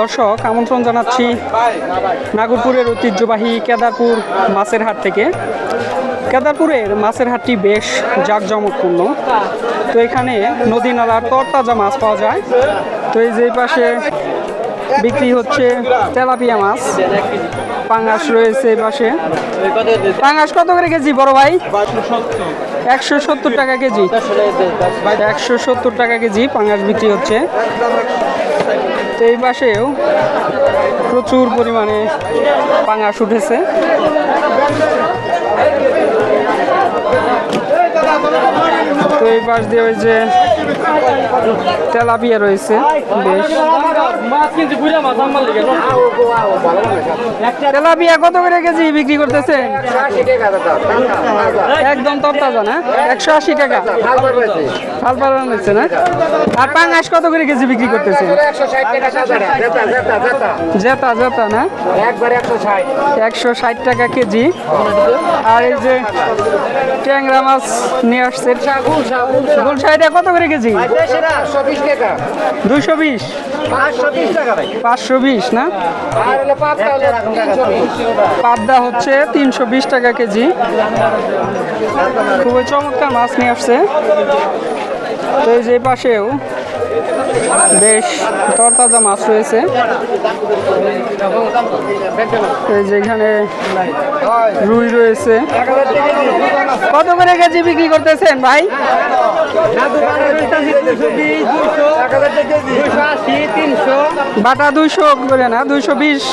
দর্শক আমন্ত্রণ জানাচ্ছি নাগরপুরের ঐতিহ্যবাহী কেদারপুর মাছের হাট থেকে। কেদারপুরের মাছের হাটটি বেশ জাঁকজমকপূর্ণ। তো এখানে নদী নালার তরতাজা মাছ পাওয়া যায়। তো এই যে পাশে বিক্রি হচ্ছে তেলাপিয়া মাছ, পাঙ্গাস রয়েছে এই পাশে। পাঙ্গাস কত করে কেজি বড় ভাই? 170 টাকা কেজি। 170 টাকা কেজি পাঙ্গাস বিক্রি হচ্ছে। তো এই পাশেও প্রচুর পরিমাণে পাঙ্গাস উঠেছে। তো এই পাশ দিয়ে ওই যে তেলাপিয়া রয়েছে বেশ। তেলাপিয়া কত করে কেজি বিক্রি করতেছে? একদম তরতাজা না? 180 টাকা। ফাল পালানো হচ্ছে না? আর পাঙ্গাস কত করে কেজি বিক্রি করতেছে? জেতা জেতা না? 160 টাকা কেজি। আর এই যে ট্যাংরা মাছ নিয়ে আসছে, গুলশা, এটা কত করে কেজি? 220, 520 না? পাবদা হচ্ছে 320 টাকা কেজি। খুবই চমৎকার মাছ নিয়ে আসছে। তো এই যে পাশেও বেশ তরতাজা মাছ রয়েছে। এই যে এখানে রুই রয়েছে। কত করে কেজি বিক্রি করতেছেন ভাই? বাটা 200 করে না, 220।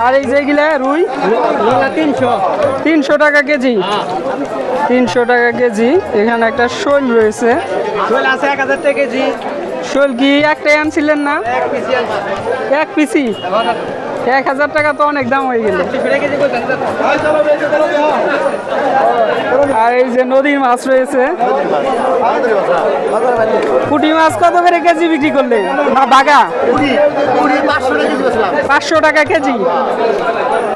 আর এই যেগুলা রুই 300 টাকা কেজি। 300 টাকা কেজি। এখানে একটা শোল রয়েছে। শোল আছে 1000 টাকা কেজি। শোল কি একটাই আনছিলেন না? এক পিসি 1000 টাকা তো অনেক দাম হয়ে গেল। আর এই যে নদীর মাছ রয়েছে। পুঁটি মাছ কত করে কেজি বিক্রি করলেন? না বাগা 500 টাকা কেজি।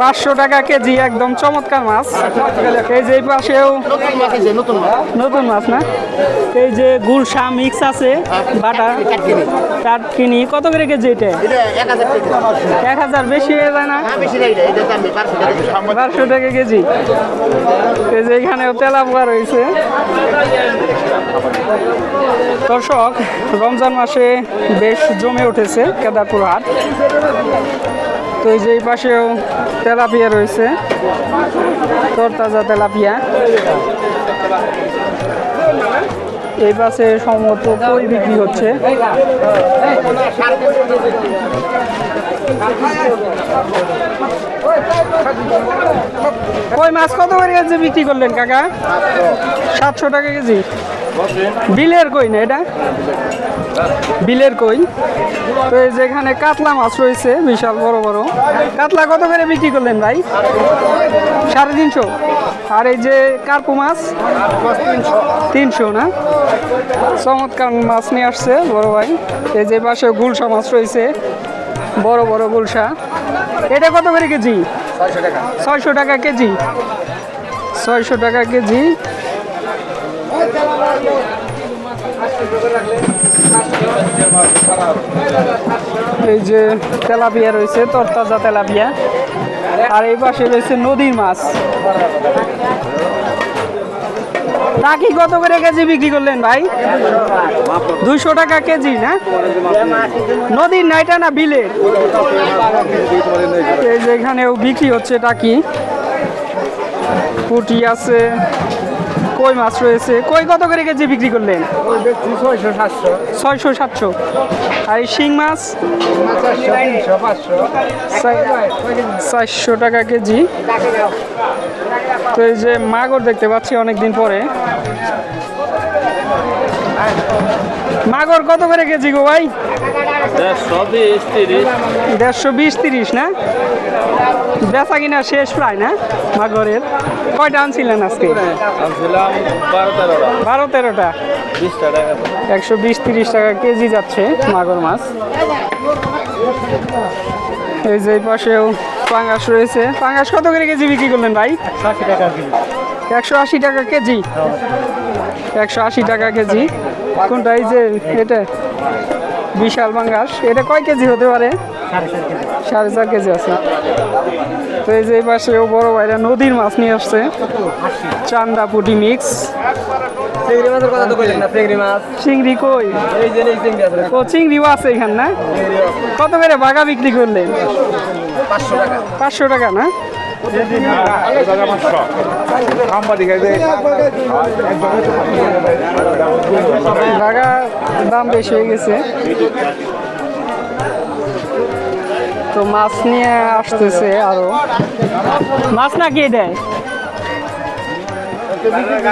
500 টাকা কেজি, একদম চমৎকার মাছ। এই যে পাশেও নতুন মাছ না? এই যে গুলশা মিক্স আছে বাটা টাটকিনি, কত করে কেজি এটা? 1000 বেশি হয়ে যায় না? 1200 টাকা কেজি। এই যে এখানেও তেলাপোয়া রয়েছে। দর্শক, রমজান মাসে বেশ জমে উঠেছে কেদারপুর হাট। তো এই যে এই পাশেও তেলাপিয়া রয়েছে, তরতাজা তেলাপিয়া। এই পাশে সম্ভবত কই বিক্রি হচ্ছে। কই মাছ কত করে কেজি বিক্রি করলেন কাকা? 700 টাকা কেজি। বিলের কই না এটা? বিলের কই। তো এই যেখানে কাতলা মাছ রয়েছে বিশাল বড় বড়। কাতলা কত করে বিক্রি করলেন ভাই? 350। আর এই যে কার্পু মাছ 300 না? চমৎকার মাছ নিয়ে আসছে বড় ভাই। এই যে পাশে গুলশা মাছ রয়েছে, বড় বড় গুলশা। এটা কত করে কেজি? 600 টাকা কেজি। 600 টাকা কেজি। এই যে তেলাপিয়া রয়েছে, তরতাজা তেলাপিয়া। আর এই পাশে রয়েছে নদীর মাছ। টাকি কত করে কেজি বিক্রি করলেন ভাই? 200 টাকা কেজি না? নদীর না এটা, না বিলের? এই যে এখানেও বিক্রি হচ্ছে টাকি। পুঁটি আছে, কই মাছ রয়েছে। কই কত করে কেজি বিক্রি করলেন? 600, 700। আর এই শিং মাছ 400 টাকা কেজি। তো এই যে মাগুর দেখতে পাচ্ছি অনেকদিন পরে। মাগুর কত করে কেজি গো ভাই? 120, 30 না? বেচা কিনা শেষ প্রায় না মাগুরের? কয়টা আনছিলেন আজকে? 12-13টা। 120-30 টাকা কেজি যাচ্ছে মাগুর মাছ। এই যে পাশেও পাঙ্গাস রয়েছে। পাঙ্গাস কত করে কেজি বিক্রি করলেন ভাই? 180 টাকা কেজি। 180 টাকা কেজি। কোনটা? এই যে এটা বিশাল পাঙ্গাস। এটা কয় কেজি হতে পারে? 4.5 কেজি আছে। তো এই যে এই পাশেও বড় ভাইরা নদীর মাছ নিয়ে আসছে, চান্দা পুঁটি মিক্স। চিংড়ি মাছের কথা তো কইলেন না, চিংড়ি মাছ চিংড়ি কই? এই যে এই চিংড়ি আছে ও চিংড়িও আছে এখানে না? কত করে বাগা বিক্রি করলেন? 500 টাকা। 500 টাকা না? বাগা দাম বেশি হয়ে গেছে। তো মাছ নিয়ে আসতেছে আরো মাছ নাকি এটা?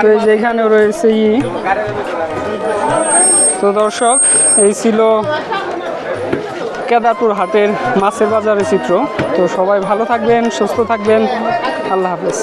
তো এই যে এখানে রয়েছে তো দর্শক, এই ছিল কেদারপুর হাটের মাছের বাজারের চিত্র। তো সবাই ভালো থাকবেন, সুস্থ থাকবেন, আল্লাহ হাফেজ।